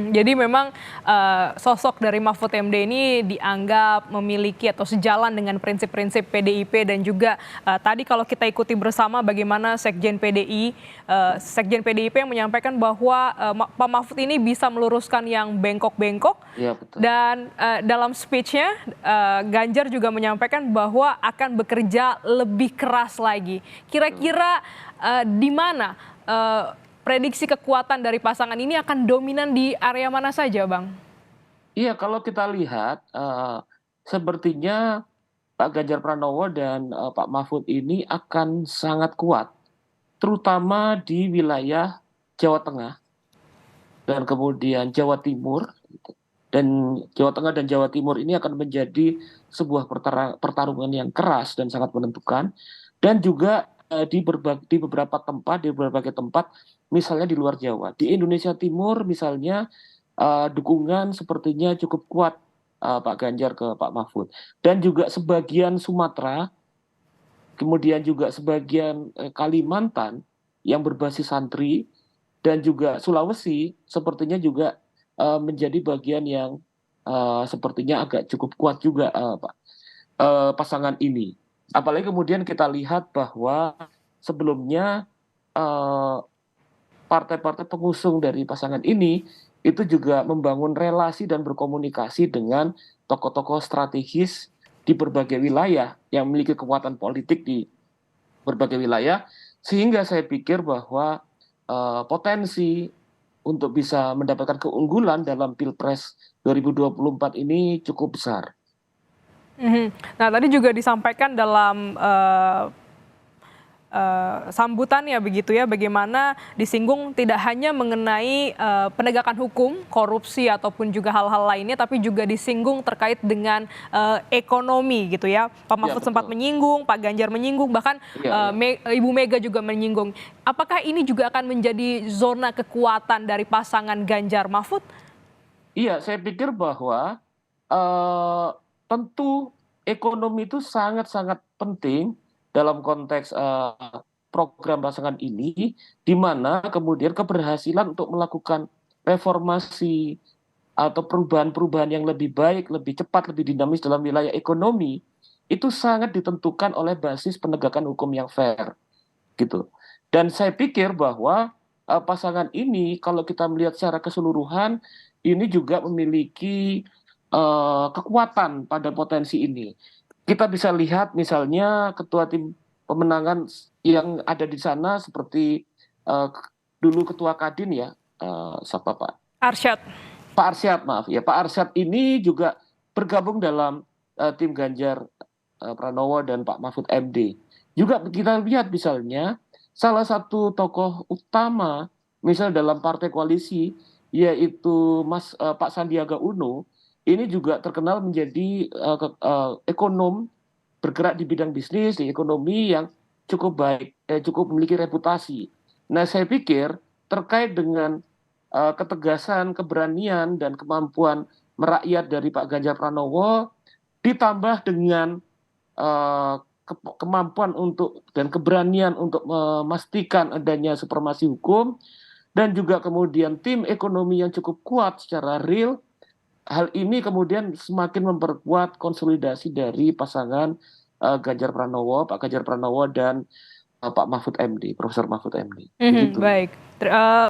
Jadi memang, sosok dari Mahfud MD ini dianggap memiliki atau sejalan dengan prinsip-prinsip PDIP dan juga, tadi kalau kita ikuti bersama bagaimana Sekjen PDIP yang menyampaikan bahwa, Pak Mahfud ini bisa meluruskan yang bengkok-bengkok Iya betul. dan, dalam speech-nya, Ganjar juga menyampaikan bahwa akan bekerja lebih keras lagi. Kira-kira, di mana, prediksi kekuatan dari pasangan ini akan dominan di area mana saja, Bang? Iya kalau kita lihat, sepertinya Pak Ganjar Pranowo dan, Pak Mahfud ini akan sangat kuat, terutama di wilayah Jawa Tengah dan kemudian Jawa Timur gitu. Dan Jawa Tengah dan Jawa Timur ini akan menjadi sebuah pertarungan yang keras dan sangat menentukan, dan juga, di beberapa tempat, di berbagai tempat, misalnya di luar Jawa. Di Indonesia Timur misalnya, dukungan sepertinya cukup kuat, Pak Ganjar ke Pak Mahfud. Dan juga sebagian Sumatera, kemudian juga sebagian, Kalimantan yang berbasis santri, dan juga Sulawesi sepertinya juga, menjadi bagian yang, sepertinya agak cukup kuat juga, pasangan ini. Apalagi kemudian kita lihat bahwa sebelumnya, eee, partai-partai pengusung dari pasangan ini, itu juga membangun relasi dan berkomunikasi dengan tokoh-tokoh strategis di berbagai wilayah yang memiliki kekuatan politik di berbagai wilayah, sehingga saya pikir bahwa, potensi untuk bisa mendapatkan keunggulan dalam Pilpres 2024 ini cukup besar. Nah, tadi juga disampaikan dalam, sambutannya begitu ya, bagaimana disinggung tidak hanya mengenai, penegakan hukum, korupsi ataupun juga hal-hal lainnya, tapi juga disinggung terkait dengan, ekonomi gitu ya. Pak Iya Mahfud sempat betul. menyinggung, Pak Ganjar menyinggung, bahkan, Iya iya. Ibu Mega juga menyinggung. Apakah ini juga akan menjadi zona kekuatan dari pasangan Ganjar Mahfud? Iya, saya pikir bahwa, eee, tentu ekonomi itu sangat-sangat penting dalam konteks, program pasangan ini, di mana kemudian keberhasilan untuk melakukan reformasi atau perubahan-perubahan yang lebih baik, lebih cepat, lebih dinamis dalam wilayah ekonomi, itu sangat ditentukan oleh basis penegakan hukum yang fair, gitu. Dan saya pikir bahwa, pasangan ini kalau kita melihat secara keseluruhan, ini juga memiliki, kekuatan pada potensi ini. Kita bisa lihat misalnya ketua tim pemenangan yang ada di sana seperti, eee, dulu ketua Kadin ya, siapa Arsyad. Pak Arsyad, maaf ya, Pak Arsyad ini juga bergabung dalam, tim Ganjar, Pranowo dan Pak Mahfud MD. Juga kita lihat misalnya, salah satu tokoh utama misal dalam partai koalisi, yaitu Pak Sandiaga Uno, ini juga terkenal menjadi, ekonom bergerak di bidang bisnis, di ekonomi yang cukup baik, cukup memiliki reputasi. Nah, saya pikir terkait dengan, ketegasan, keberanian, dan kemampuan merakyat dari Pak Ganjar Pranowo, ditambah dengan, kemampuan untuk dan keberanian untuk memastikan adanya supremasi hukum, dan juga kemudian tim ekonomi yang cukup kuat secara real, hal ini kemudian semakin memperkuat konsolidasi dari pasangan, Ganjar Pranowo, Pak Ganjar Pranowo dan, Pak Mahfud MD, Profesor Mahfud MD, begitu. Baik.